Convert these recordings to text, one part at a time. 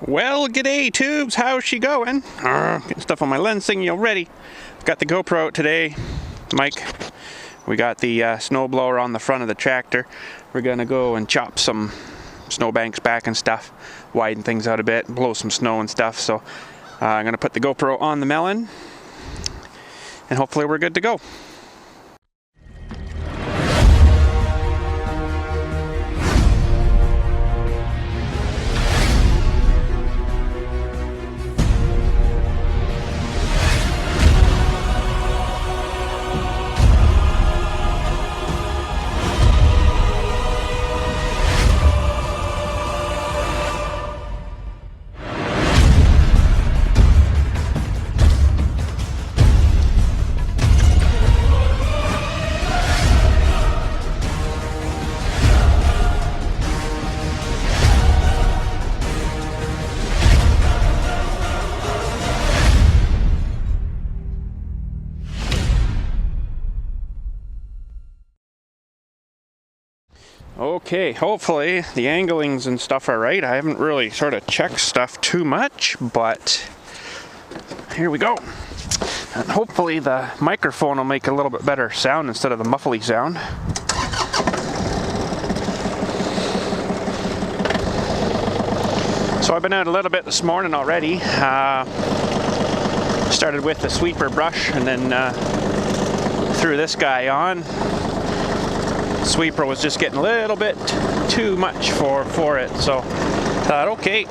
Well, g'day tubes, how's she going? Getting stuff on my lens signal ready. Got the GoPro out today, Mike. We got the snow blower on the front of the tractor. We're gonna go and chop some snowbanks back and stuff, widen things out a bit, blow some snow and stuff. So I'm gonna put the GoPro on the melon and hopefully we're good to go. Okay, hopefully the anglings and stuff are right. I haven't really sort of checked stuff too much, but here we go. And hopefully the microphone will make a little bit better sound instead of the muffly sound. So I've been out a little bit this morning already. Started with the sweeper brush and then threw this guy on. Sweeper was just getting a little bit too much for it, so thought okay.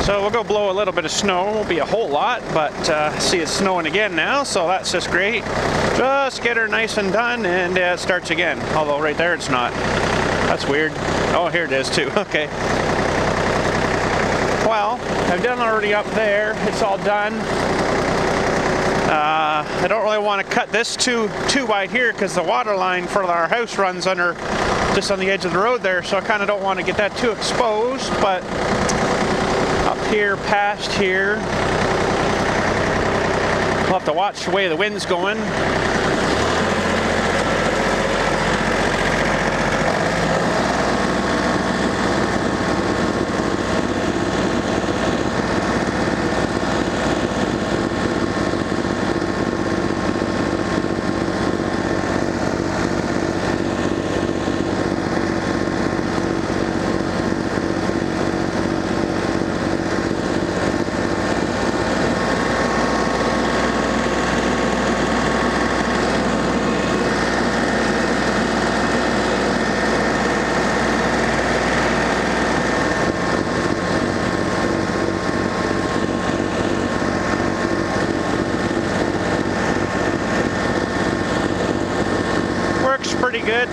So we'll go blow a little bit of snow. Won't be a whole lot, but see it's snowing again now, so that's just great. Just get her nice and done and it starts again, although right there it's not. That's weird. Oh, here it is too. Okay. Well, I've done already up there. It's all done. I don't really want to cut this too wide here because the water line for our house runs under, just on the edge of the road there, so I kind of don't want to get that too exposed, but up here, past here, we'll have to watch the way the wind's going. Pretty good.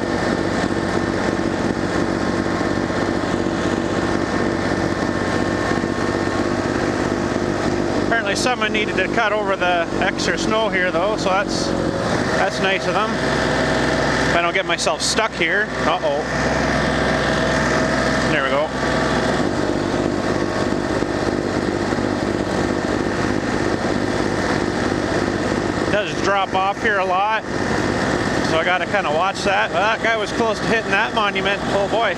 Apparently someone needed to cut over the extra snow here though, so that's nice of them. If I don't get myself stuck here. Uh-oh. There we go. It does drop off here a lot. So I got to kind of watch that. Well, that guy was close to hitting that monument. Oh boy.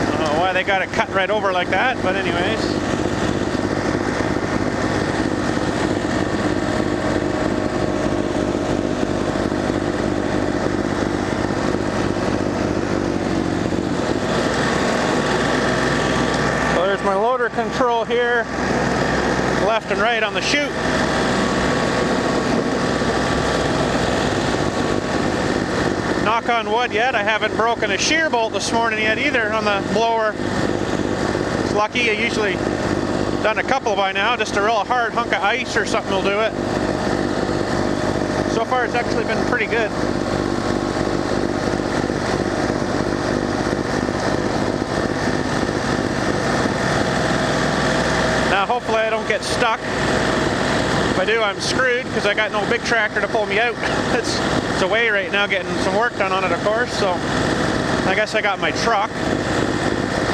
I don't know why they got it cut right over like that, but anyways. So there's my loader control here, left and right on the chute. Knock on wood yet, I haven't broken a shear bolt this morning yet either on the blower. It's lucky, I usually done a couple by now, just a real hard hunk of ice or something will do it. So far it's actually been pretty good. Now hopefully I don't get stuck. If I do, I'm screwed because I got no big tractor to pull me out. It's away right now getting some work done on it, of course, so I guess I got my truck.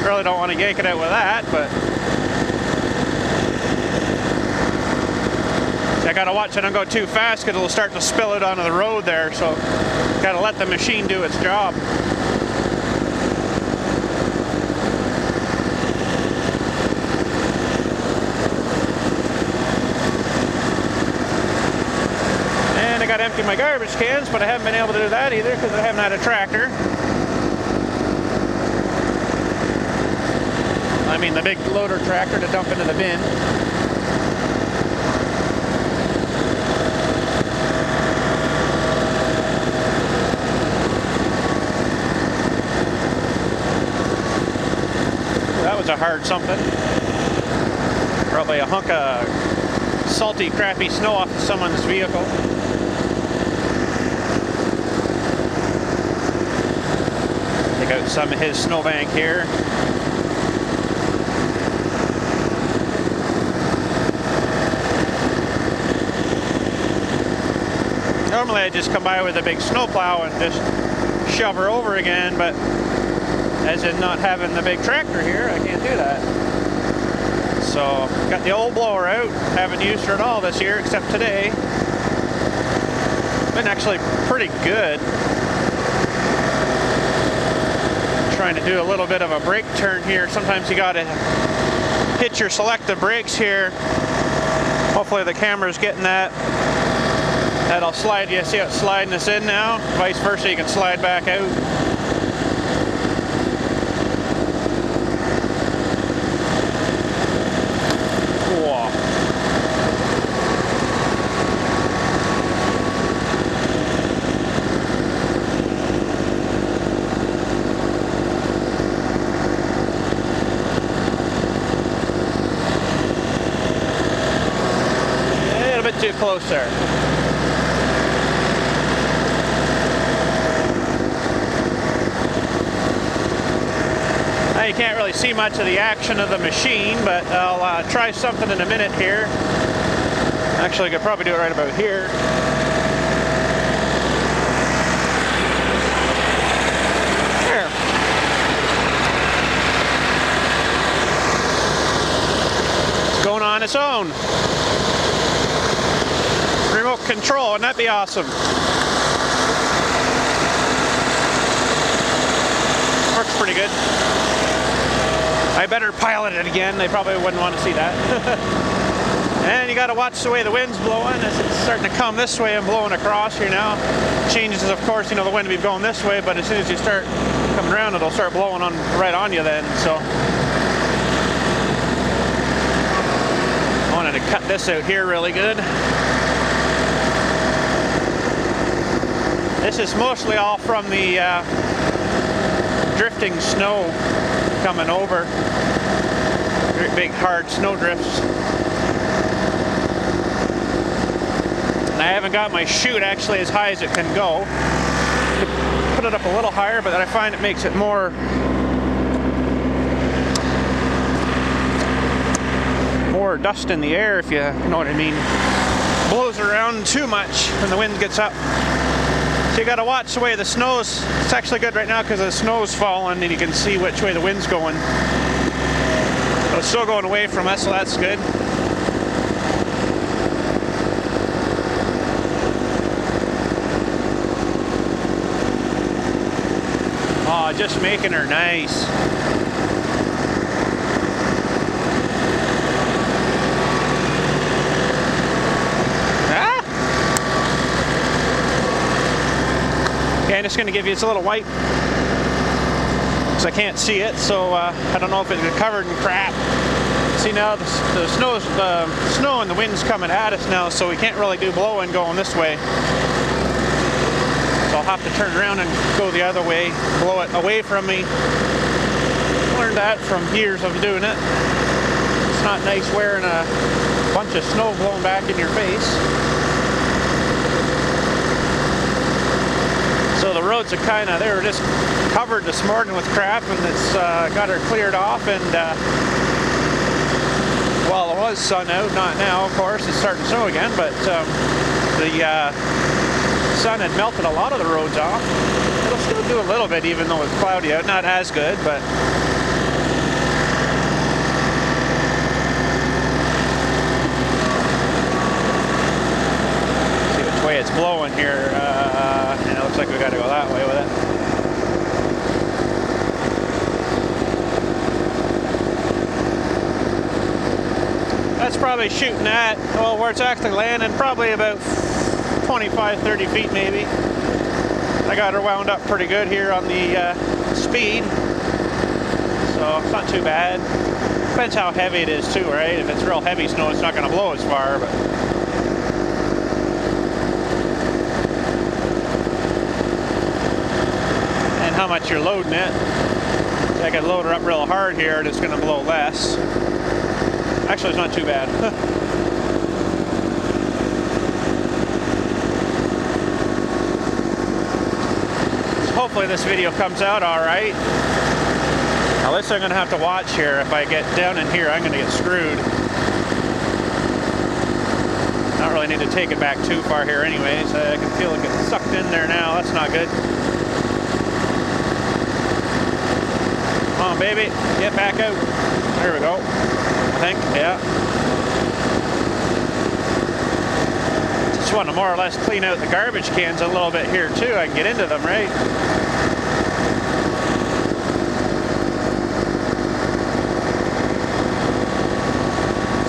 Really don't want to yank it out with that, but gotta watch it don't go too fast because it'll start to spill it onto the road there, so gotta let the machine do its job. And I gotta empty my garbage cans, but I haven't been able to do that either because I haven't had a tractor. I mean the big loader tractor to dump into the bin. That was a hard something. Probably a hunk of salty, crappy snow off of someone's vehicle. Take out some of his snowbank here. Normally I just come by with a big snowplow and just shove her over again, but as in not having the big tractor here, I can't do that. So, got the old blower out, haven't used her at all this year except today. Been actually pretty good. Trying to do a little bit of a brake turn here. Sometimes you gotta hit your selective brakes here. Hopefully the camera's getting that. That'll slide, you see how it's sliding us in now? Vice versa, you can slide back out. Whoa. A little bit too close there. You can't really see much of the action of the machine, but I'll try something in a minute here. Actually, I could probably do it right about here. There. It's going on its own. Remote control, wouldn't that be awesome? Works pretty good. I better pilot it again. They probably wouldn't want to see that. And you got to watch the way the wind's blowing as it's starting to come this way and blowing across here now. Changes, of course, you know, the wind will be going this way, but as soon as you start coming around, it'll start blowing on right on you then. So I wanted to cut this out here really good. This is mostly all from the drifting snow coming over. Great big hard snow drifts. And I haven't got my chute actually as high as it can go. Put it up a little higher, but I find it makes it more dust in the air, if you know what I mean. Blows around too much when the wind gets up. So you got to watch the way the snow's. It's actually good right now because the snow's falling and you can see which way the wind's going. So it's still going away from us, so that's good. Oh, just making her nice. Okay, I'm just going to give you this little wipe because I can't see it, so I don't know if it's covered in crap. See now the snow and the wind's coming at us now, so we can't really do blowing going this way. So I'll have to turn around and go the other way, blow it away from me. Learned that from years of doing it. It's not nice wearing a bunch of snow blowing back in your face. So the roads are they were just covered this morning with crap, and it's got her cleared off, and well, it was sun out, not now, of course, it's starting to snow again, but the sun had melted a lot of the roads off. It'll still do a little bit even though it's cloudy out, not as good, but it's blowing here. And it looks like we got to go that way with it. That's probably shooting at, well, where it's actually landing, probably about 25-30 feet maybe. I got her wound up pretty good here on the speed, so it's not too bad. Depends how heavy it is too, right? If it's real heavy snow, it's not going to blow as far, but and how much you're loading it. I could load her up real hard here and it's going to blow less. Actually, it's not too bad. So hopefully this video comes out all right. Now this I'm going to have to watch here. If I get down in here, I'm going to get screwed. Not really need to take it back too far here anyways. I can feel it getting sucked in there now. That's not good. Come on, baby. Get back out. There we go. I think, yeah. Just want to more or less clean out the garbage cans a little bit here too. I can get into them, right?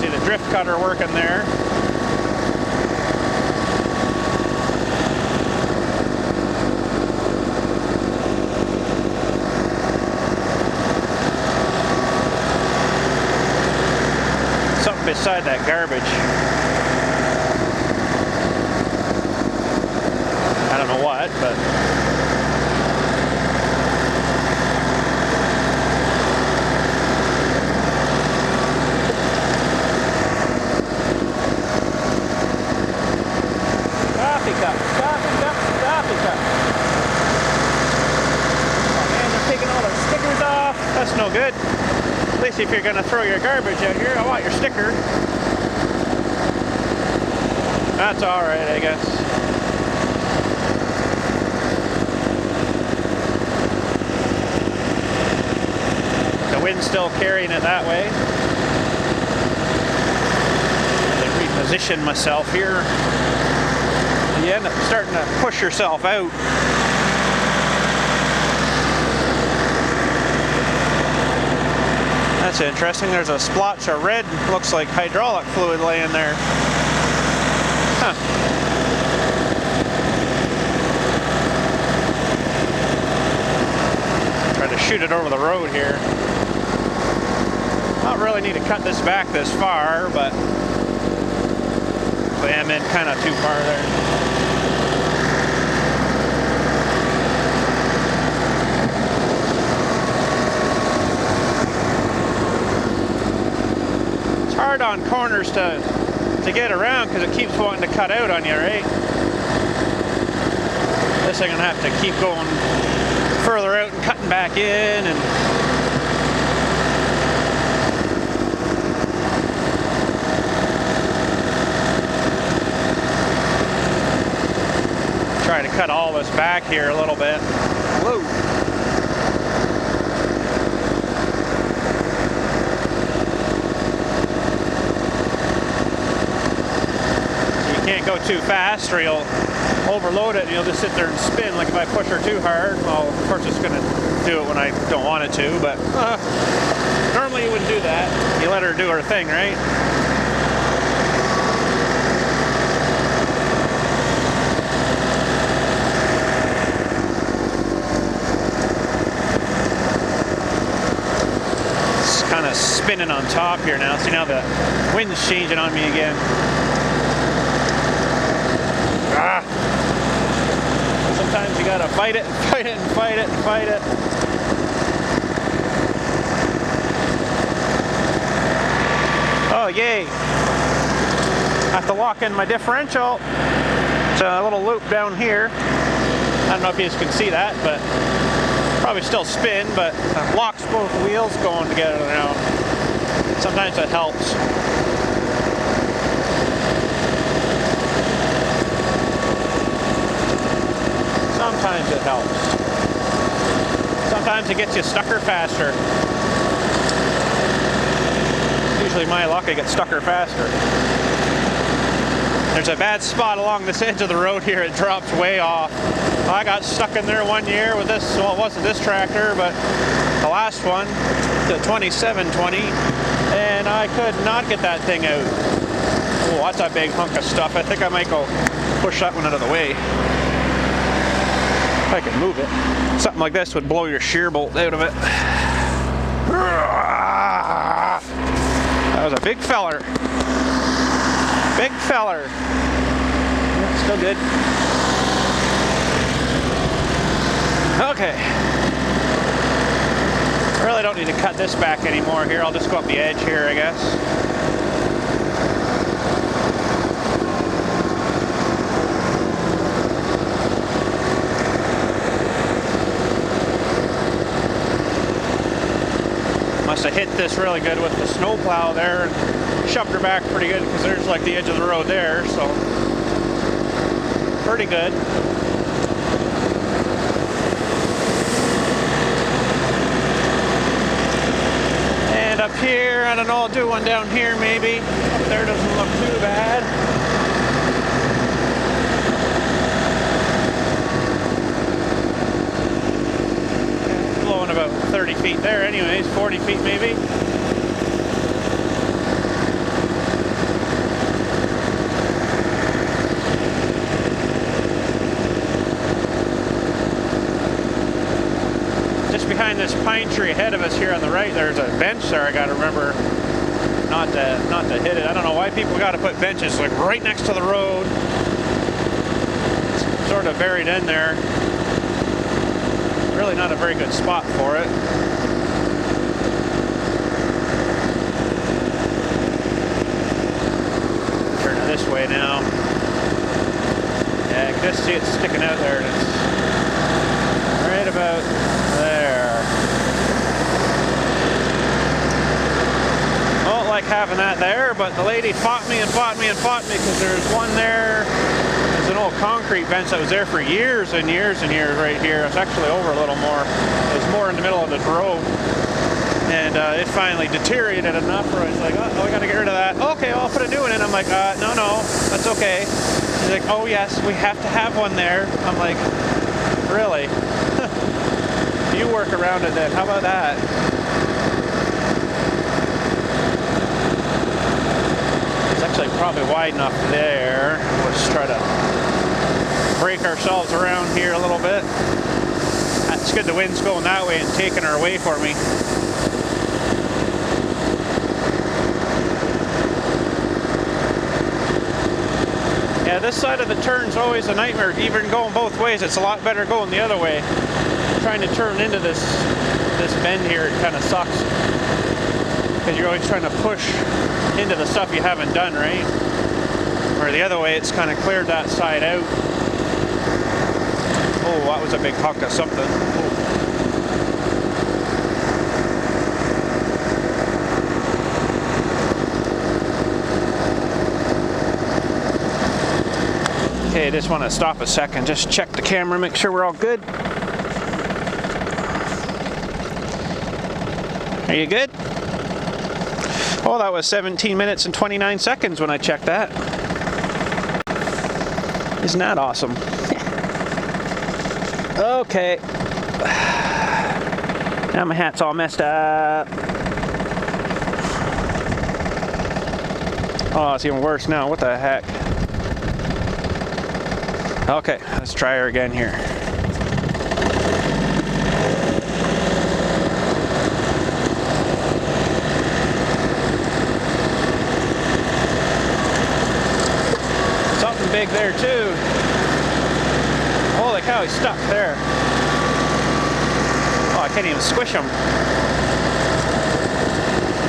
See the drift cutter working there. Beside that garbage. I don't know what, but coffee cup, coffee cup, coffee cup. Oh man, they're taking all their stickers off. That's no good. At least if you're going to throw your garbage out here, I want your sticker. That's alright, I guess. The wind's still carrying it that way. I reposition myself here. You end up starting to push yourself out. That's interesting. There's a splotch of red, looks like hydraulic fluid laying there. Huh. Try to shoot it over the road here. Not really need to cut this back this far, but I am in kind of too far there. Hard on corners to get around because it keeps wanting to cut out on you, right? This I'm gonna have to keep going further out and cutting back in, and try to cut all this back here a little bit. Whoa. Can't go too fast or you'll overload it and you'll just sit there and spin. Like if I push her too hard, well, of course it's going to do it when I don't want it to, but normally you wouldn't do that. You let her do her thing, right? It's kind of spinning on top here now. See, now the wind's changing on me again. Sometimes you gotta fight it and fight it and fight it and fight it. Oh yay! I have to lock in my differential. It's a little loop down here. I don't know if you guys can see that, but probably still spin, but it locks both wheels going together now. Sometimes that helps. Sometimes it helps. Sometimes it gets you stucker faster. Usually my luck, I get stucker faster. There's a bad spot along this edge of the road here. It drops way off. I got stuck in there one year with this, well, it wasn't this tractor, but the last one, the 2720, and I could not get that thing out. Oh, that's a big hunk of stuff. I think I might go push that one out of the way. If I could move it. Something like this would blow your shear bolt out of it. That was a big feller. Big feller. Yeah, still good. Okay. I really don't need to cut this back anymore here. I'll just go up the edge here, I guess. Must have hit this really good with the snowplow there and shoved her back pretty good because there's like the edge of the road there, so pretty good. And up here, I don't know, I'll do one down here maybe. Up there doesn't look too bad. Blowing about 30 feet there anyways, 40 feet maybe. Behind this pine tree ahead of us here on the right, there's a bench there. I got to remember not to hit it. I don't know why people got to put benches like right next to the road. It's sort of buried in there. Really not a very good spot for it. Turn it this way now. Yeah, I can just see it sticking out there, and it's right about there. I don't like having that there, but the lady fought me and fought me and fought me because there's one there. There's an old concrete bench that was there for years and years and years right here. It's actually over a little more. It was more in the middle of this road. And it finally deteriorated enough where I was like, oh, we got to get rid of that. Okay, well, I'll put a new one in. I'm like, no, that's okay. She's like, oh, yes, we have to have one there. I'm like, really? You work around it then. How about that? It's actually probably wide enough there. Let's try to break ourselves around here a little bit. That's good. The wind's going that way and taking her away for me. Yeah, this side of the turn's always a nightmare. Even going both ways, it's a lot better going the other way. Trying to turn into this bend here, it kind of sucks because you're always trying to push into the stuff you haven't done, right? Or the other way, it's kind of cleared that side out. Oh, that was a big hunk of something. Oh. Okay, I just want to stop a second, just check the camera, make sure we're all good. Are you good? Oh, that was 17 minutes and 29 seconds when I checked that. Isn't that awesome? Okay. Now my hat's all messed up. Oh, it's even worse now. What the heck? Okay, let's try her again here. Big there too. Holy cow, he's stuck there. Oh, I can't even squish him.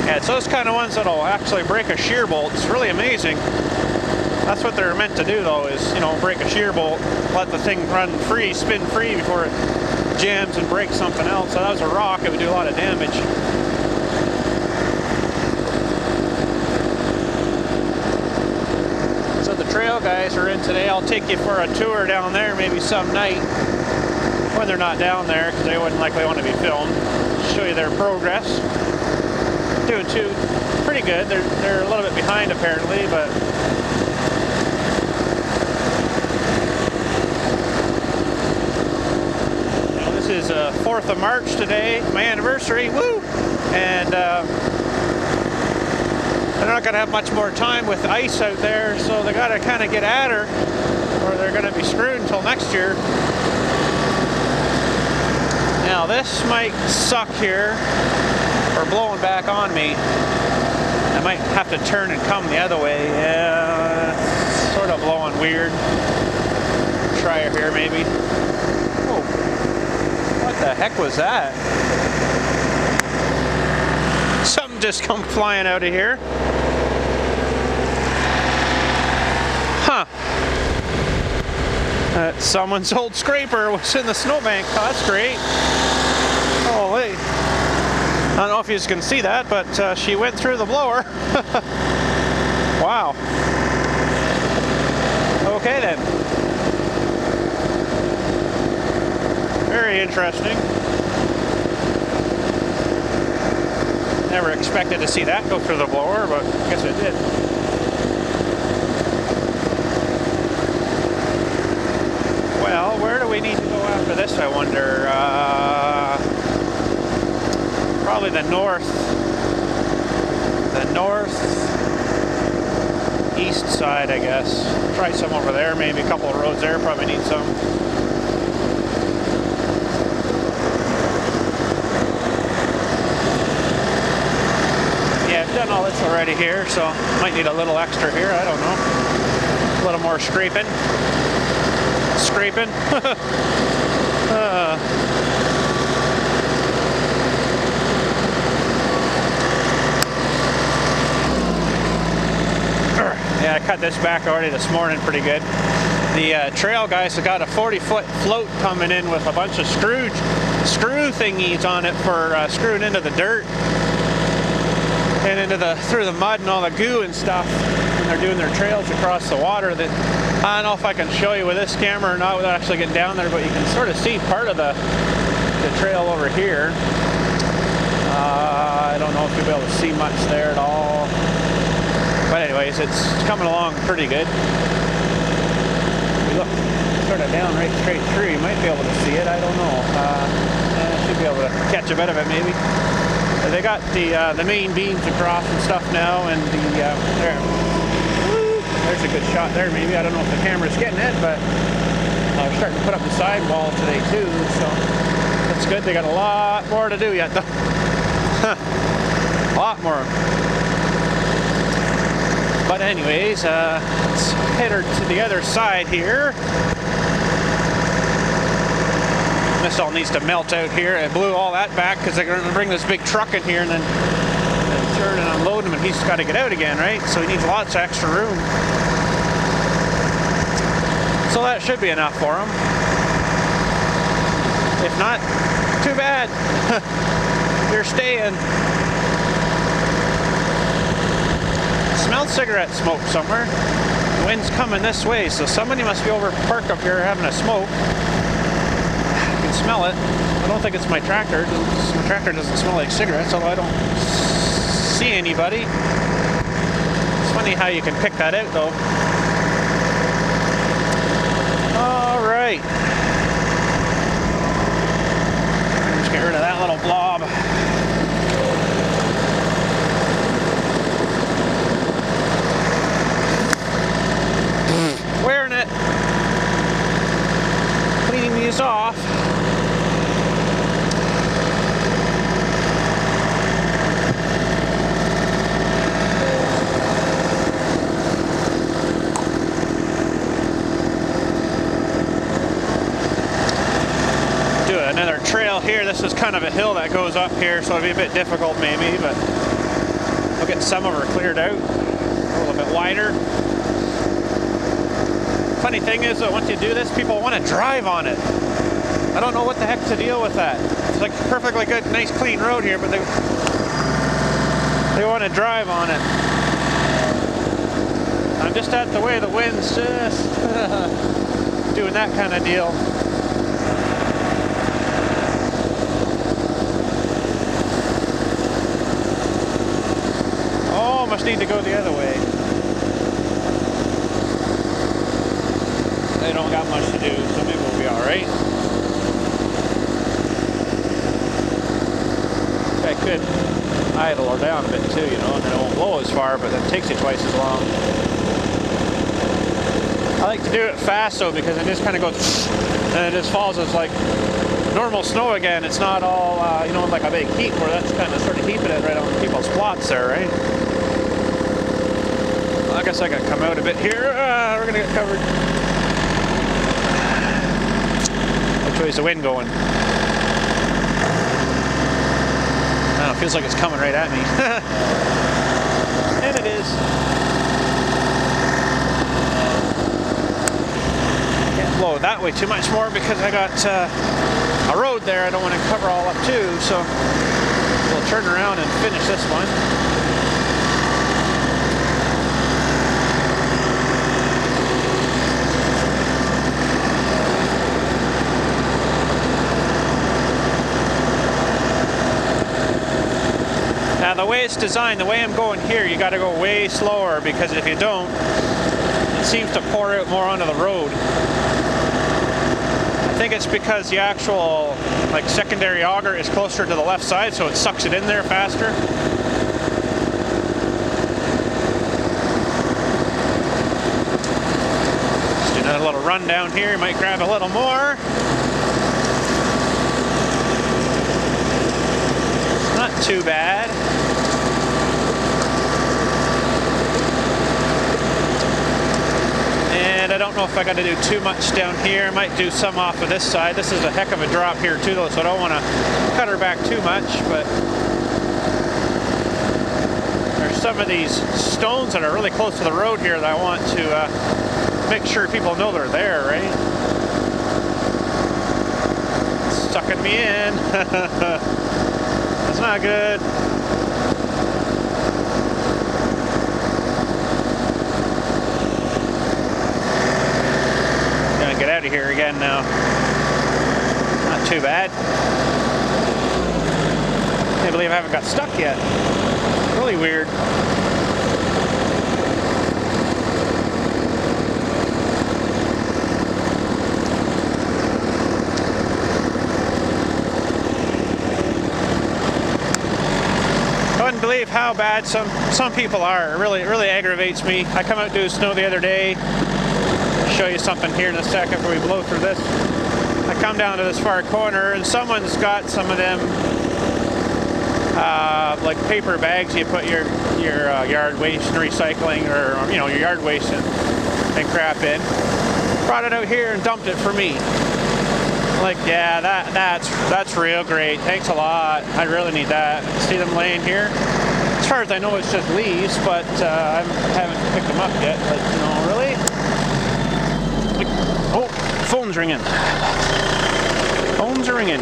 Yeah, it's those kind of ones that'll actually break a shear bolt. It's really amazing. That's what they're meant to do though, is, you know, break a shear bolt, let the thing run free, spin free before it jams and breaks something else. So that was a rock, it would do a lot of damage. Trail guys are in today. I'll take you for a tour down there maybe some night when they're not down there because they wouldn't likely want to be filmed. Show you their progress. Doing pretty good. They're a little bit behind apparently, but 4th of March today, my anniversary, woo! And they're not going to have much more time with ice out there, so they got to kind of get at her, or they're going to be screwed until next year. Now this might suck here, or blowing back on me. I might have to turn and come the other way. Yeah, it's sort of blowing weird. Try her here maybe. Oh, what the heck was that? Something just come flying out of here. Huh. Someone's old scraper was in the snowbank. Oh, that's great. Oh, wait. I don't know if you can see that, but she went through the blower. Wow. Okay then. Very interesting. Never expected to see that go through the blower, but I guess it did. Well, where do we need to go after this, I wonder? Probably the northeast side, I guess. Try some over there, maybe a couple of roads there, probably need some. Yeah, I've done all this already here, so might need a little extra here, I don't know. A little more scraping. Yeah, I cut this back already this morning pretty good. The trail guys have got a 40-foot float coming in with a bunch of screw thingies on it for screwing into the dirt and into through the mud and all the goo and stuff when they're doing their trails across the water. That I don't know if I can show you with this camera or not without actually getting down there, but you can sort of see part of the trail over here. I don't know if you'll be able to see much there at all. But anyways, it's coming along pretty good. If you look sort of down right straight through, you might be able to see it. I don't know. Should be able to catch a bit of it maybe. They got the main beams across and stuff now, and there's a good shot there maybe. I don't know if the camera's getting it, but they're starting to put up the sidewall today too, so that's good. They got a lot more to do yet though. A lot more. But anyways, let's head her to the other side here. This all needs to melt out here. I blew all that back because they're going to bring this big truck in here and then turn and unload him, and he's got to get out again, right? So he needs lots of extra room. So that should be enough for him. If not, too bad. You're staying. Smelled cigarette smoke somewhere. The wind's coming this way, so somebody must be over parked up here having a smoke. I can smell it. I don't think it's my tractor. My tractor doesn't smell like cigarettes, although I don't see anybody. It's funny how you can pick that out though. Alright. Just get rid of that little blob. Wearing it. Cleaning these off. Do another trail here. This is kind of a hill that goes up here, so it'll be a bit difficult maybe, but we'll get some of her cleared out. A little bit wider. Funny thing is that once you do this, people want to drive on it. I don't know what the heck to deal with that. It's like a perfectly good, nice, clean road here, but they want to drive on it. I'm just at the way the wind's just doing that kind of deal. Oh, must need to go the other way. They don't got much to do, so maybe we'll be alright. could idle her down a bit too, you know, and then it won't blow as far, but then it takes you twice as long. I like to do it fast though, because it just kind of goes and it just falls as like normal snow again. It's not all, you know, like a big heap where that's kind of sort of heaping it right on people's plots there, right? Well, I guess I gotta come out a bit here. We're gonna get covered. Which way is the wind going? I don't know, it feels like it's coming right at me. And it is. Can't blow it that way too much more because I got a road there I don't want to cover all up too, so we'll turn around and finish this one. Now the way it's designed, the way I'm going here, you got to go way slower, because if you don't, it seems to pour out more onto the road. I think it's because the actual like secondary auger is closer to the left side, so it sucks it in there faster. Just do another little run down here, might grab a little more. Not too bad. And I don't know if I got to do too much down here. I might do some off of this side. This is a heck of a drop here too though, so I don't want to cut her back too much, but there's some of these stones that are really close to the road here that I want to make sure people know they're there, right? It's sucking me in. That's not good. Gonna get out of here again now. Not too bad. Can't believe I haven't got stuck yet. Really weird. I wouldn't believe how bad some people are. It really aggravates me. I come out to snow the other day. I'll show you something here in a second before we blow through this. I come down to this far corner and someone's got some of them like paper bags you put your yard waste and recycling, or you know, your yard waste and crap in. Brought it out here and dumped it for me. Like, yeah, that's real great. Thanks a lot. I really need that. See them laying here? As far as I know, it's just leaves, but I haven't picked them up yet. But you know, really? Oh, phone's ringing. Phones are ringing.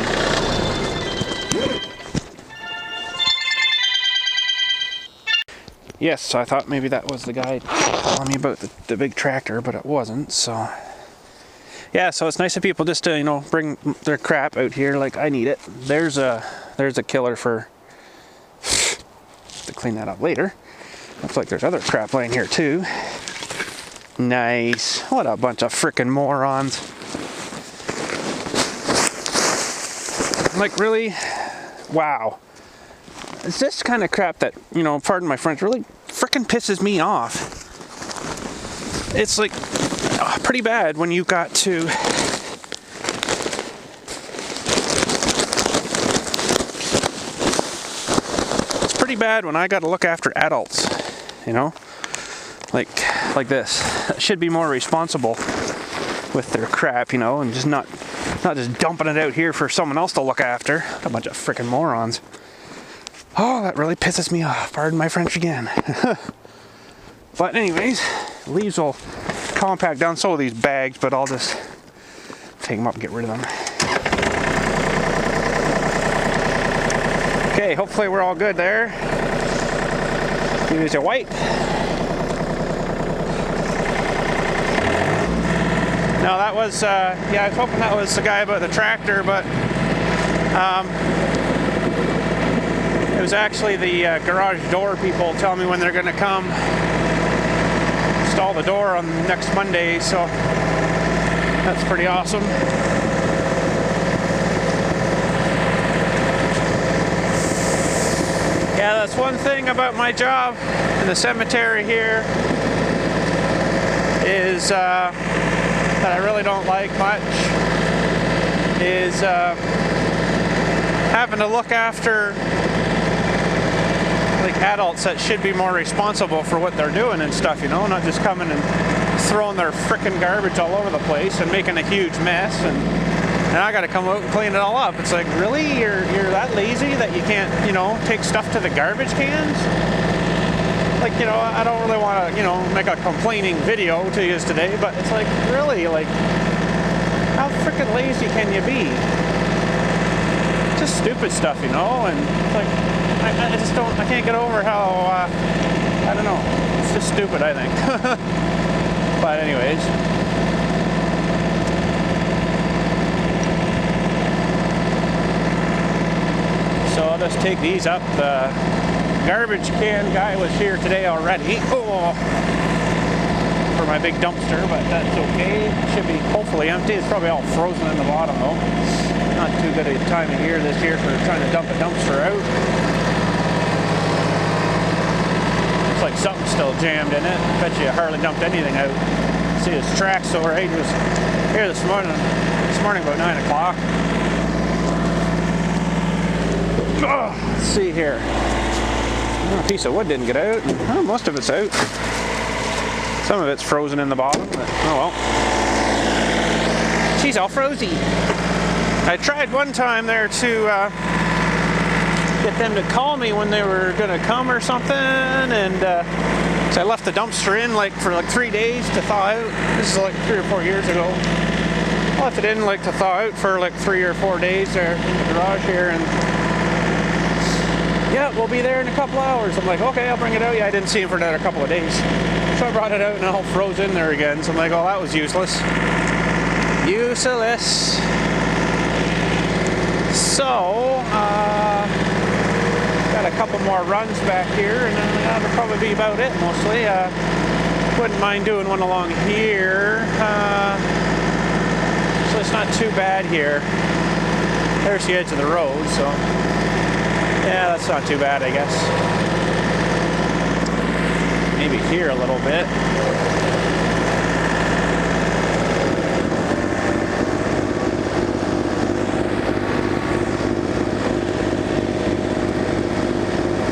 Yes, so I thought maybe that was the guy telling me about the big tractor, but it wasn't. So. Yeah, so it's nice of people just to, you know, bring their crap out here like I need it. There's a killer for to clean that up later. Looks like there's other crap laying here too. Nice. What a bunch of frickin' morons. Like, really? Wow. It's this kind of crap that, you know, pardon my French, really frickin' pisses me off. It's like pretty bad when you got to pretty bad when I got to look after adults, you know, like this. I should be more responsible with their crap, you know, and just not just dumping it out here for someone else to look after. A bunch of frickin' morons. Oh, that really pisses me off. Pardon my French again. But anyways, leaves will compact down some of these bags, but I'll just take them up and get rid of them. Okay, hopefully we're all good there. Use a white. No, that was, yeah, I was hoping that was the guy about the tractor, but it was actually the garage door people telling me when they're going to come install the door on next Monday, so that's pretty awesome. That's one thing about my job in the cemetery here is that I really don't like much is having to look after like adults that should be more responsible for what they're doing and stuff, you know, not just coming and throwing their frickin' garbage all over the place and making a huge mess, and I gotta come out and clean it all up. It's like, really? You're that lazy that you can't, you know, take stuff to the garbage cans? Like, you know, I don't really want to, you know, make a complaining video to you today, but it's like, really, like, how frickin' lazy can you be? Just stupid stuff, you know, and it's like, I just don't, I can't get over how, I don't know, it's just stupid, I think. But anyways. So I'll just take these up. The garbage can guy was here today already. Oh, for my big dumpster, but that's okay. It should be hopefully empty. It's probably all frozen in the bottom though. Not too good a time of year this year for trying to dump a dumpster out. Looks like something's still jammed in it. Bet you hardly dumped anything out. See his tracks over right. He was here this morning about 9 o'clock. Oh, let's see here. Oh, a piece of wood didn't get out. Oh, most of it's out. Some of it's frozen in the bottom, but oh well. She's all frozy. I tried one time there to get them to call me when they were gonna come or something, and so I left the dumpster in for 3 days to thaw out. This is like 3 or 4 years ago. I left it in to thaw out for like 3 or 4 days there in the garage here, and yeah, we'll be there in a couple hours. I'm like, okay, I'll bring it out. Yeah, I didn't see him for another couple of days. So I brought it out and it all froze in there again. So I'm like, oh, that was useless. Useless. So, got a couple more runs back here, and then that'll probably be about it mostly. Wouldn't mind doing one along here. So it's not too bad here. There's the edge of the road, so yeah, that's not too bad, I guess. Maybe here a little bit.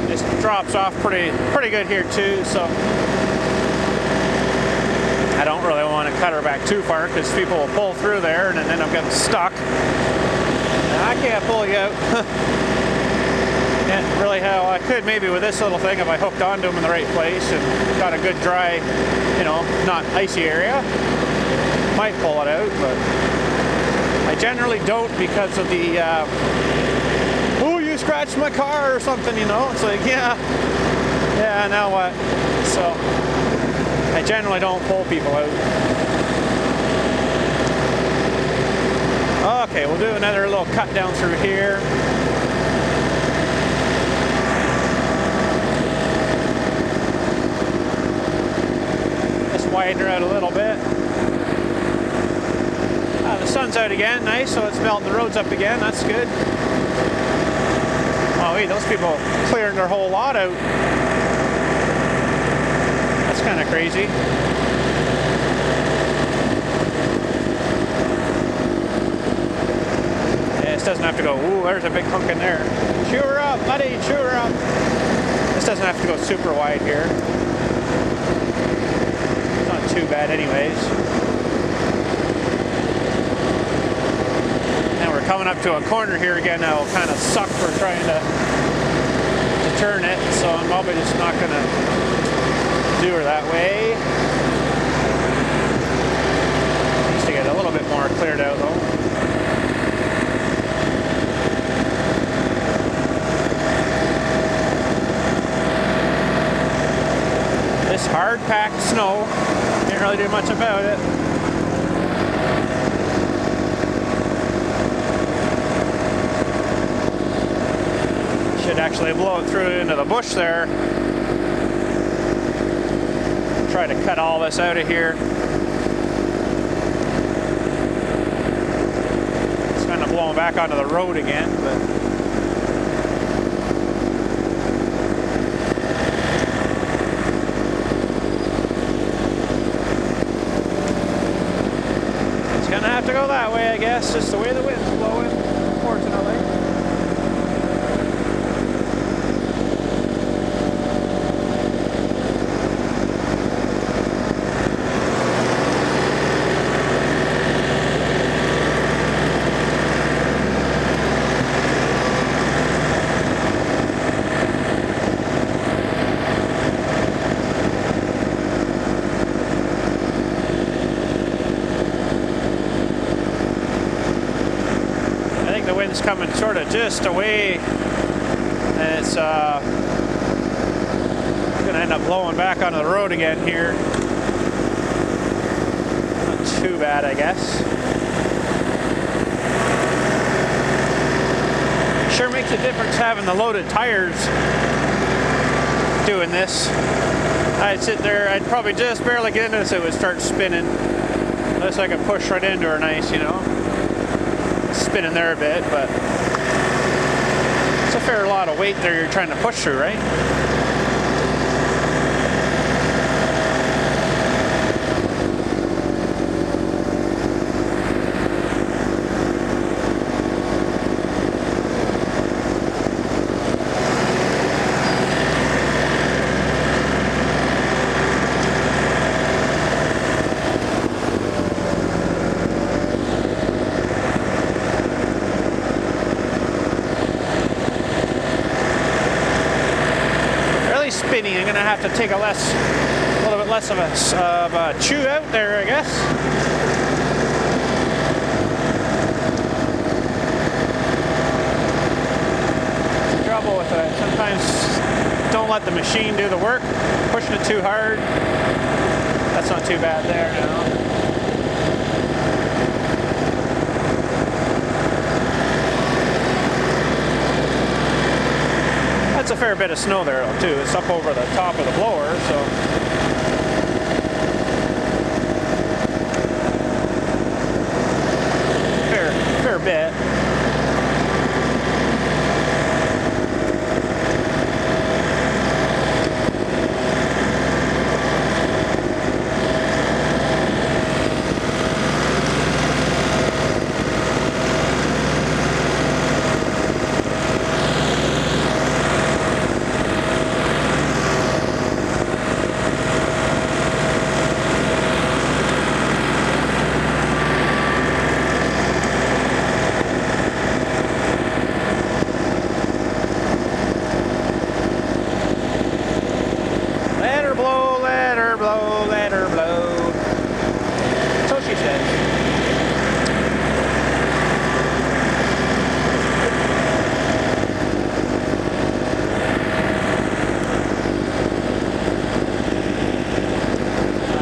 This drops off pretty good here too, so I don't really want to cut her back too far because people will pull through there and then end up getting stuck. And I can't pull you out. Yeah, really how I could maybe with this little thing if I hooked onto them in the right place and got a good dry, you know, not icy area. Might pull it out, but I generally don't because of the, oh, you scratched my car or something, you know. It's like, yeah, now what? So I generally don't pull people out. Okay, we'll do another little cut down through here. Widen her out a little bit. The sun's out again, nice, so it's melting the roads up again, that's good. Oh wait, those people clearing their whole lot out. That's kind of crazy. Yeah, this doesn't have to go, ooh, there's a big hunk in there. Chew her up, buddy, chew her up. This doesn't have to go super wide here. Too bad anyways. And we're coming up to a corner here again. That'll kind of suck for trying to turn it, so I'm probably just not gonna do her that way. Needs to get a little bit more cleared out though. This hard packed snow, can't really do much about it. Should actually blow it through into the bush there. Try to cut all this out of here. It's kind of blowing back onto the road again, but have to go that way, I guess, just the way the wind's blowing, unfortunately. The wind's coming sort of just away, and it's gonna end up blowing back onto the road again here. Not too bad, I guess. Sure makes a difference having the loaded tires doing this. I'd sit there, I'd probably just barely get into this, it would start spinning. Unless I could push right into her nice, you know. Spinning there a bit, but it's a fair lot of weight there you're trying to push through, right? Spinning, I'm gonna have to take a little bit less of a chew out there, I guess. That's the trouble with it. Sometimes don't let the machine do the work. Pushing it too hard. That's not too bad there now. That's a fair bit of snow there too. It's up over the top of the blower, so. Fair bit. Let her blow. So she says.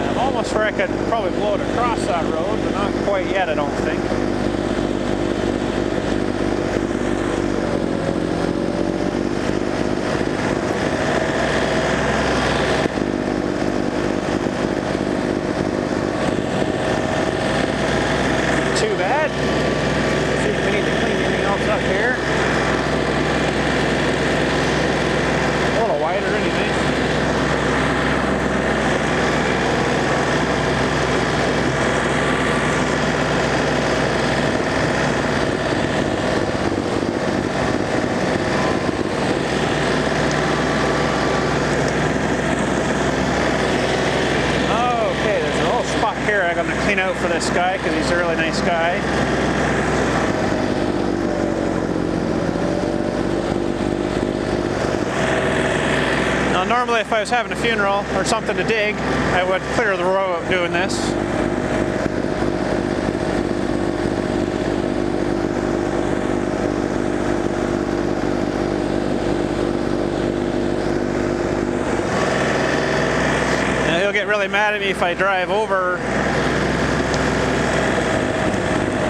I'm almost where I could probably blow it across that road, but not quite yet, I don't think. Here I'm going to clean out for this guy because he's a really nice guy. Now normally if I was having a funeral or something to dig, I would clear the road doing this. He'll get really mad at me if I drive over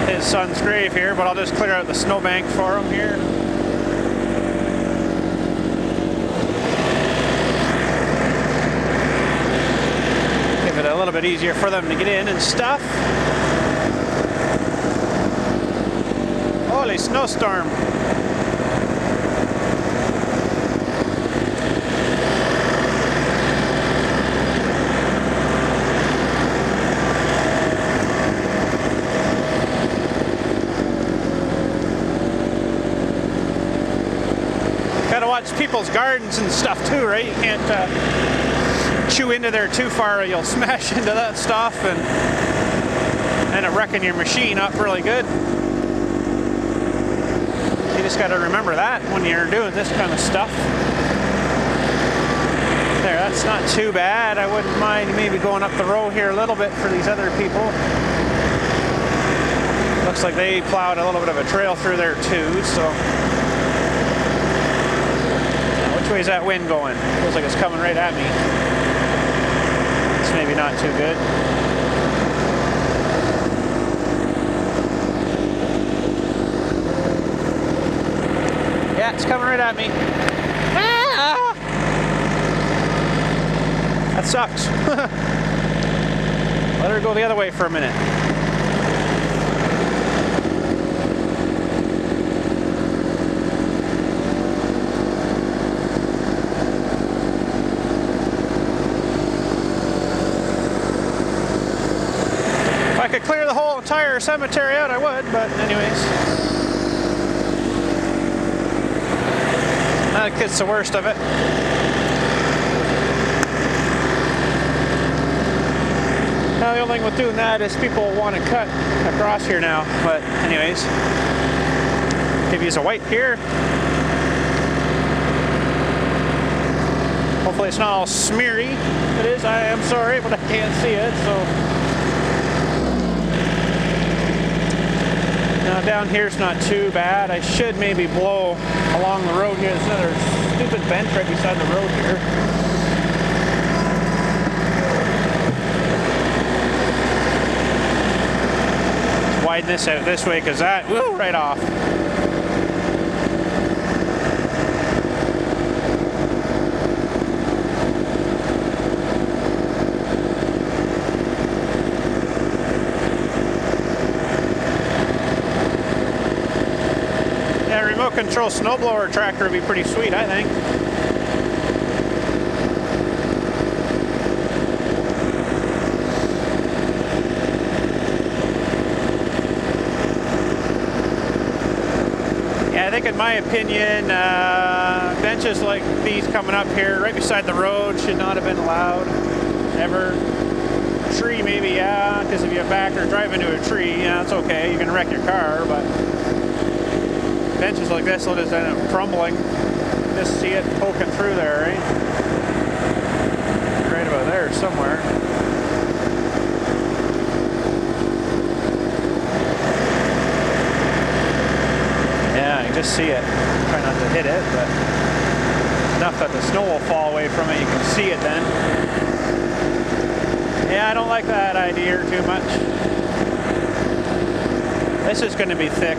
his son's grave here, but I'll just clear out the snowbank for him here. Give it a little bit easier for them to get in and stuff. Holy snowstorm. people's gardens and stuff too, right? You can't chew into there too far or you'll smash into that stuff and end up wrecking your machine up really good. You just got to remember that when you're doing this kind of stuff. There, that's not too bad. I wouldn't mind maybe going up the row here a little bit for these other people. Looks like they plowed a little bit of a trail through there too, so. Now, which way is that wind going? Feels like it's coming right at me. It's maybe not too good. Yeah, it's coming right at me. Ah! That sucks. Let her go the other way for a minute. If I could clear the whole entire cemetery out, I would, but anyways. That gets the worst of it. Now the only thing with doing that is people want to cut across here now, but anyways, maybe use a white here. Hopefully it's not all smeary. If it is, I am sorry, but I can't see it, so. Now down here's not too bad. I should maybe blow along the road here. There's another stupid bench right beside the road here. Widen this out this way because that, woo, right off. Yeah, remote control snowblower tractor would be pretty sweet, I think. I think in my opinion, benches like these coming up here right beside the road should not have been allowed ever. A tree maybe, yeah, because if you back or drive into a tree, yeah, it's okay, you can wreck your car, but benches like this will just end up crumbling. Just see it poking through there, right? Right about there somewhere. Just see it. Try not to hit it, but enough that the snow will fall away from it. You can see it then. Yeah, I don't like that idea too much. This is going to be thick.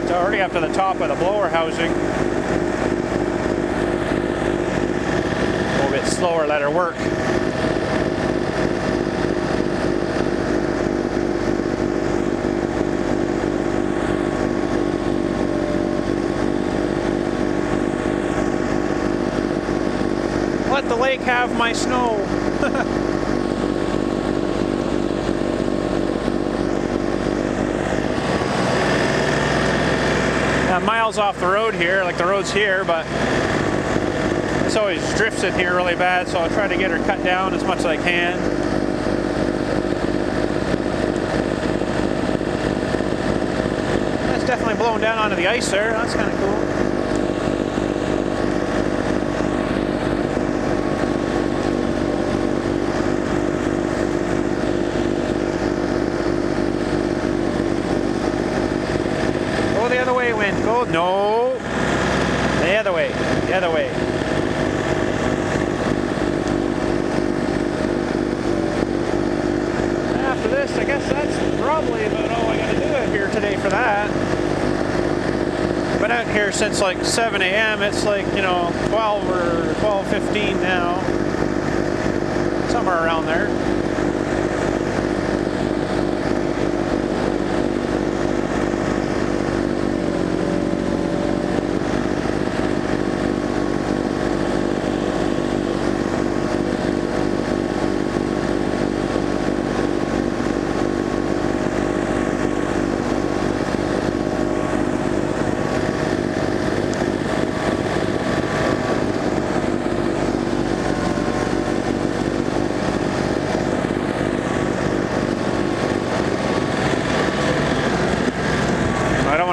It's already up to the top of the blower housing. Go a bit slower, let her work. Let the lake have my snow. Now, miles off the road here, like the road's here, but this always drifts in here really bad, so I'll try to get her cut down as much as I can. That's definitely blowing down onto the ice there. That's kind of cool. The other way, wind. Go. No. The other way. The other way. After this, I guess that's probably about all I got to do out here today for that. Been out here since like 7 a.m. It's like, you know, 12 or 12:15 now. Somewhere around there.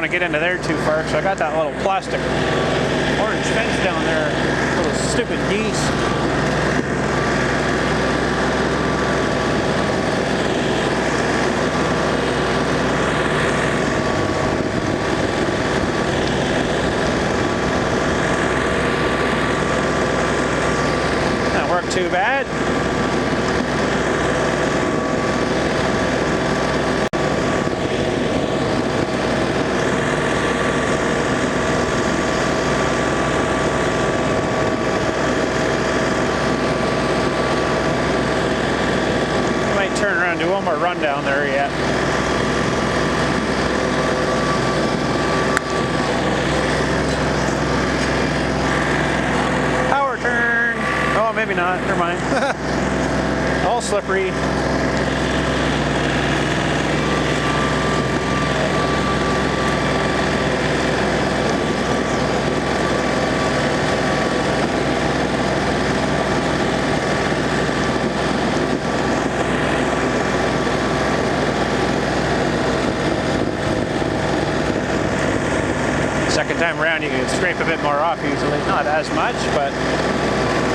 want to get into there too far, so I got that little plastic orange fence down there. Little stupid geese. That worked too bad. Turn around, do one more run down there yet. Power turn. Oh, maybe not. Never mind. All slippery. Second time around you can scrape a bit more off usually. Not as much, but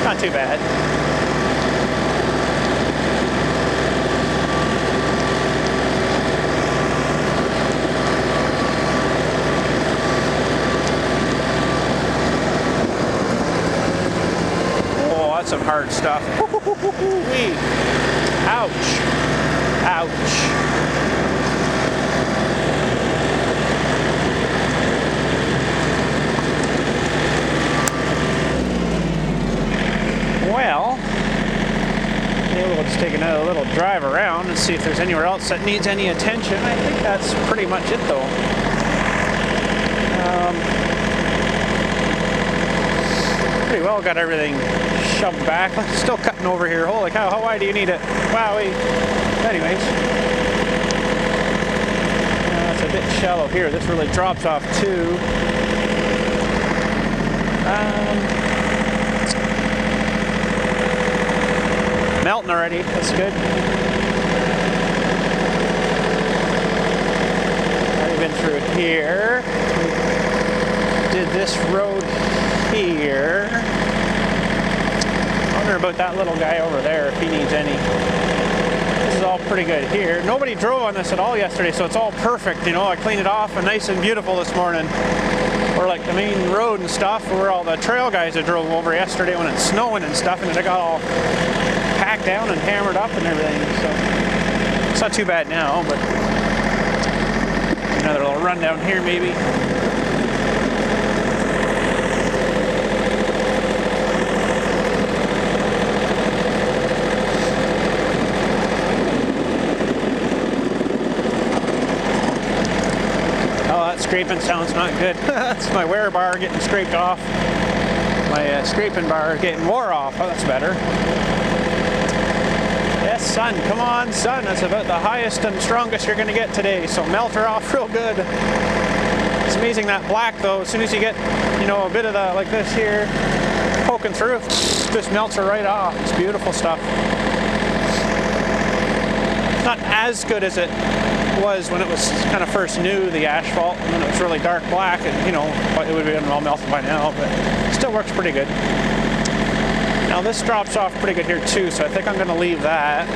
not too bad. Oh, that's some hard stuff. Ouch. Ouch. Well, maybe we'll just take another little drive around and see if there's anywhere else that needs any attention. I think that's pretty much it though. Pretty well got everything shoved back. Still cutting over here. Holy cow, how wide do you need it? Wowee. Anyways. It's a bit shallow here. This really drops off too. Melting already, that's good. Already been through here. Did this road here. I wonder about that little guy over there if he needs any. This is all pretty good here. Nobody drove on this at all yesterday, so it's all perfect, you know. I cleaned it off and nice and beautiful this morning. Or like the main road and stuff where all the trail guys that drove over yesterday when it's snowing and stuff, and it got all packed down and hammered up and everything, so it's not too bad now, but another little run down here maybe. Oh, that scraping sounds not good. That's my wear bar getting scraped off. My scraping bar getting wore off. Oh, that's better. Yes, sun. Come on, sun. That's about the highest and strongest you're going to get today. So melt her off real good. It's amazing that black though. As soon as you get, you know, a bit of the like this here poking through, just melts her right off. It's beautiful stuff. It's not as good as it was when it was kind of first new, the asphalt, and then it was really dark black, and you know, it would have been all melted by now, but it still works pretty good. Now this drops off pretty good here too, so I think I'm going to leave that.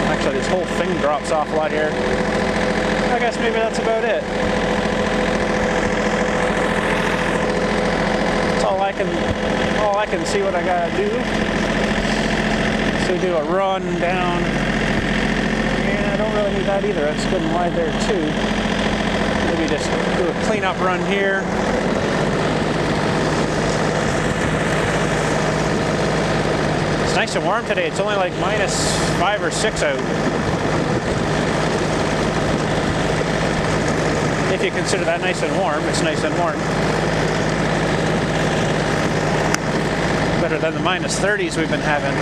Actually, this whole thing drops off a lot here. I guess maybe that's about it. That's all I can see what I gotta do. So we do a run down. Yeah, I don't really need that either. That's good and wide there too. Maybe just do a cleanup run here. It's nice and warm today. It's only like -5 or 6 out. If you consider that nice and warm, it's nice and warm. Better than the -30s we've been having.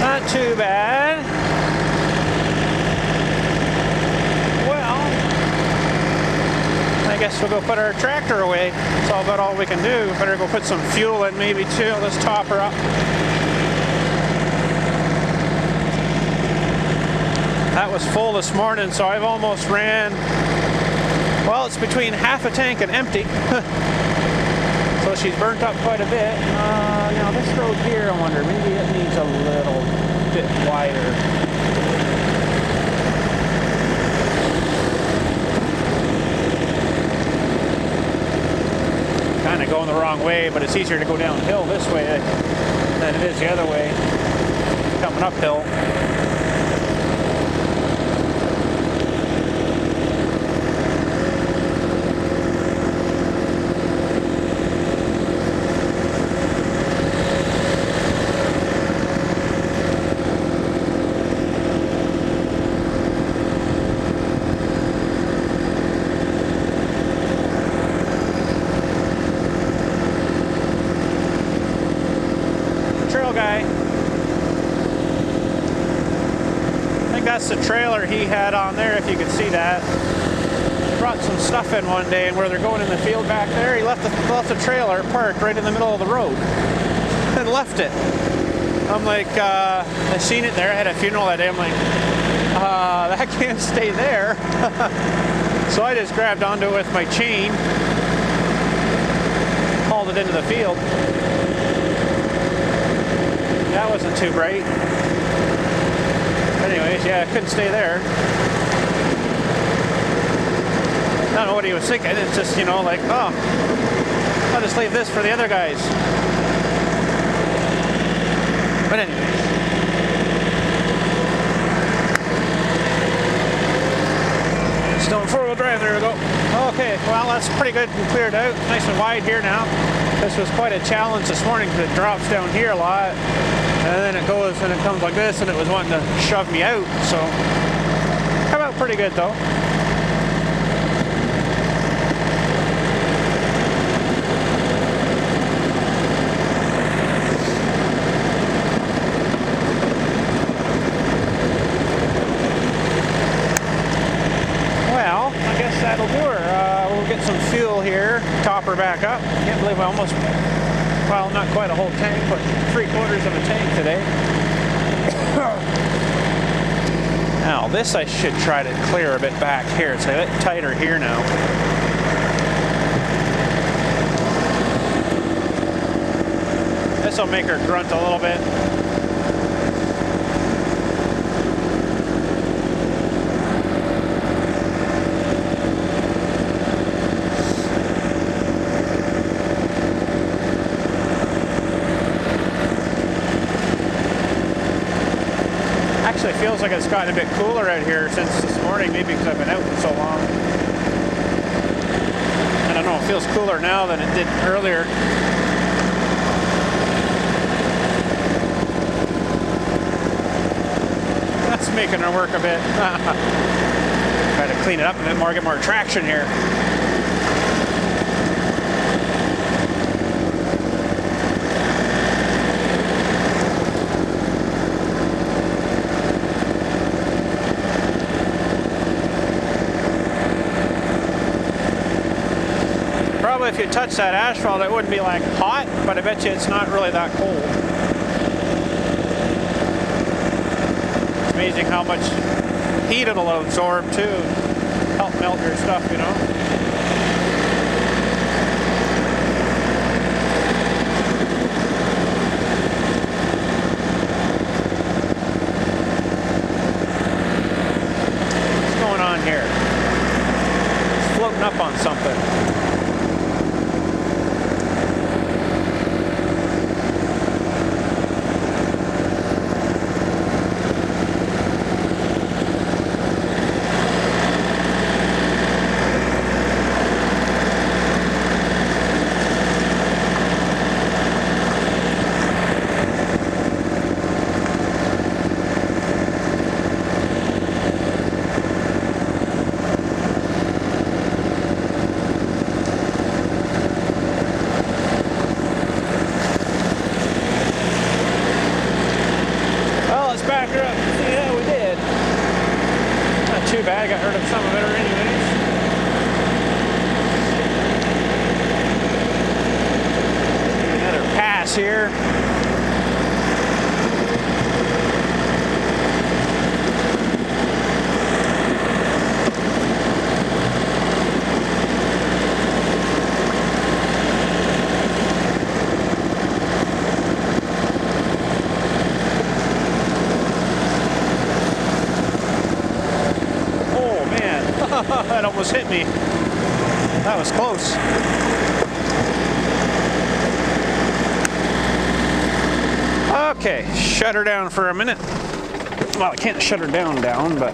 Not too bad. Well, I guess guess we'll go put our tractor away. It's all about all we can do. Better go put some fuel in maybe too. Let's top her up. That was full this morning, so I've almost ran, well, it's between half a tank and empty. So she's burnt up quite a bit. Now this road here, I wonder, maybe it needs a little bit wider. Kind of going the wrong way, but it's easier to go downhill this way than it is the other way, coming uphill. Guy. I think that's the trailer he had on there, if you could see that. He brought some stuff in one day, and where they're going in the field back there, he left the trailer parked right in the middle of the road and left it. I'm like, I seen it there. I had a funeral that day. I'm like, that can't stay there. So I just grabbed onto it with my chain, hauled it into the field. That wasn't too bright. Anyways, yeah, I couldn't stay there. I don't know what he was thinking. It's just, you know, like, oh, I'll just leave this for the other guys. But anyways. Stone four-wheel drive, there we go. Okay, well, that's pretty good and cleared out. Nice and wide here now. This was quite a challenge this morning because it drops down here a lot. And then it goes and it comes like this, and it was wanting to shove me out. So, come out pretty good though. Well, I guess that'll do her. We'll get some fuel here, top her back up. Can't believe I almost, well, not quite a whole tank, but 3/4 of a tank today. Now, this I should try to clear a bit back here. It's a bit tighter here now. This will make her grunt a little bit. Actually feels like it's gotten a bit cooler out here since this morning, maybe because I've been out for so long. I don't know, it feels cooler now than it did earlier. That's making her work a bit. Try to clean it up a bit more, get more traction here. Probably if you touch that asphalt, it wouldn't be like hot, but I bet you it's not really that cold. It's amazing how much heat it'll absorb too. Help melt your stuff, you know. What's going on here? It's floating up on something. Too bad, I got rid of some of it anyways. gas here. That almost hit me. That was close. Okay, shut her down for a minute. Well, I can't shut her down, but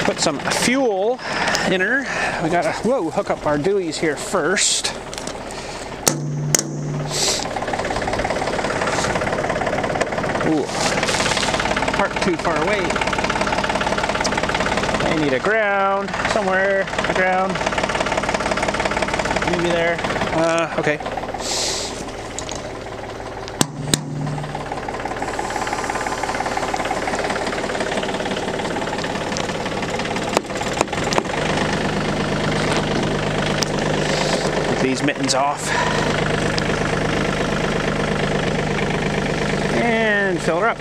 put some fuel in her. We gotta, hook up our duties here first. Ooh, parked too far away. I need a ground somewhere. A ground. Maybe there. Okay. Take these mittens off. And fill her up.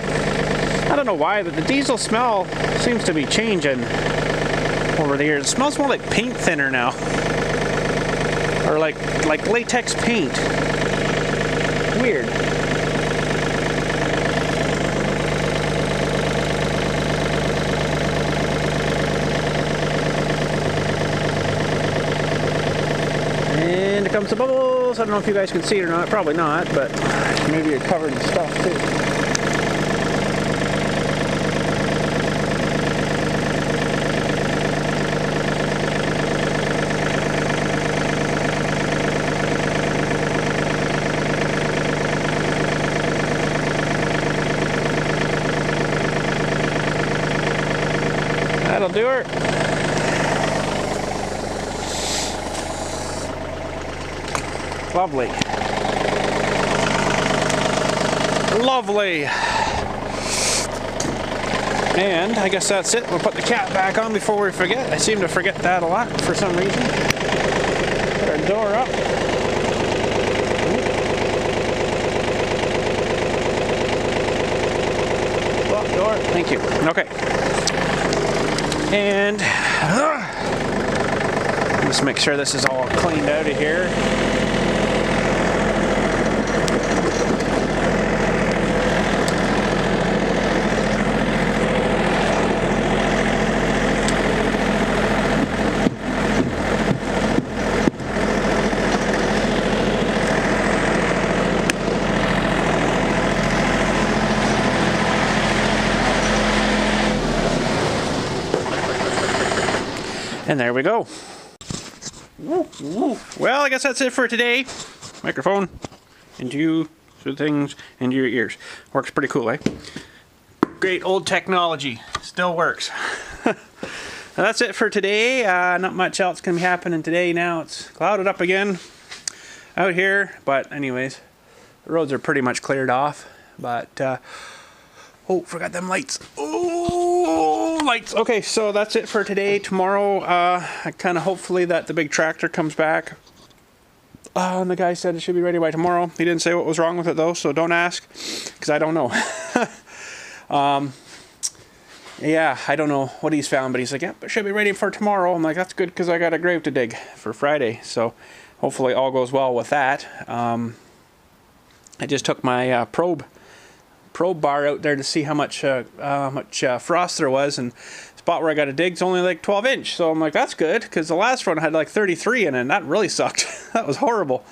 I don't know why, but the diesel smell seems to be changing over the years. It smells more like paint thinner now, or like latex paint. Weird. And here comes the bubbles. I don't know if you guys can see it or not. Probably not, but maybe you're covered in stuff too. That'll do her. Lovely. Lovely. And I guess that's it. We'll put the cap back on before we forget. I seem to forget that a lot for some reason. Put our door up. Lock door. Thank you. Okay. And just make sure this is all cleaned out of here. And there we go. Well, I guess that's it for today. Microphone into you, through things, into your ears. Works pretty cool, eh? Great old technology. Still works. That's it for today. Not much else can be happening today now. It's clouded up again out here. But anyways, the roads are pretty much cleared off. But, oh, forgot them lights. Oh, lights. Okay, so that's it for today. Tomorrow, I kind of hopefully that the big tractor comes back. And the guy said it should be ready by tomorrow. He didn't say what was wrong with it though, so don't ask, because I don't know. Yeah, I don't know what he's found, but he's like, yeah, it should be ready for tomorrow. I'm like, that's good, because I got a grave to dig for Friday. So hopefully all goes well with that. I just took my probe bar out there to see how much frost there was, and the spot where I got to dig is only like 12 inch. So I'm like, that's good, because the last one had like 33 in it, and that really sucked. That was horrible.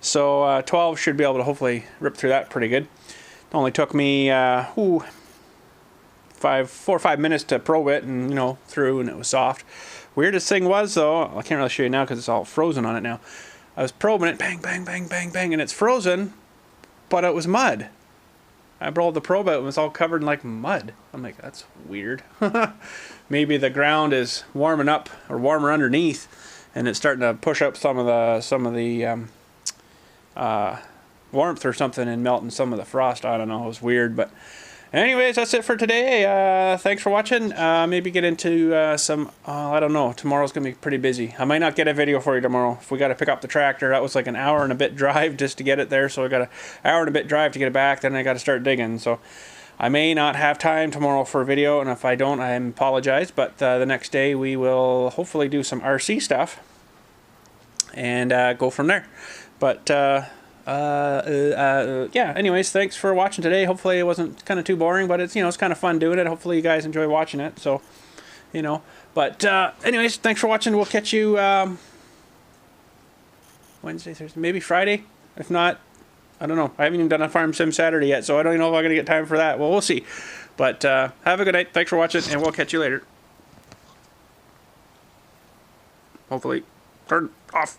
So 12 should be able to hopefully rip through that pretty good. It only took me 4 or 5 minutes to probe it, and you know, through, and it was soft. Weirdest thing was though, I can't really show you now because it's all frozen on it now. I was probing it, bang, bang, bang, bang, bang, and it's frozen, but it was mud. I rolled the probe out and it was all covered in like mud. I'm like, that's weird. Maybe the ground is warming up or warmer underneath, and it's starting to push up some of the warmth or something and melting some of the frost. I don't know. It was weird, but Anyways, that's it for today. Thanks for watching. Maybe get into some, I don't know, tomorrow's going to be pretty busy. I might not get a video for you tomorrow. If we got to pick up the tractor, that was like an hour and a bit drive just to get it there. So I got an hour and a bit drive to get it back, then I got to start digging. So I may not have time tomorrow for a video, and if I don't, I apologize. But the next day we will hopefully do some RC stuff and go from there. But yeah, anyways, thanks for watching today. Hopefully it wasn't kind of too boring, but it's, you know, it's kind of fun doing it. Hopefully you guys enjoy watching it. So, you know, but anyways, thanks for watching. We'll catch you Wednesday, Thursday, maybe Friday. If not, I don't know. I haven't even done a farm sim Saturday yet, so I don't even know if I'm gonna get time for that. Well, we'll see. But have a good night. Thanks for watching, and we'll catch you later. Hopefully turn off.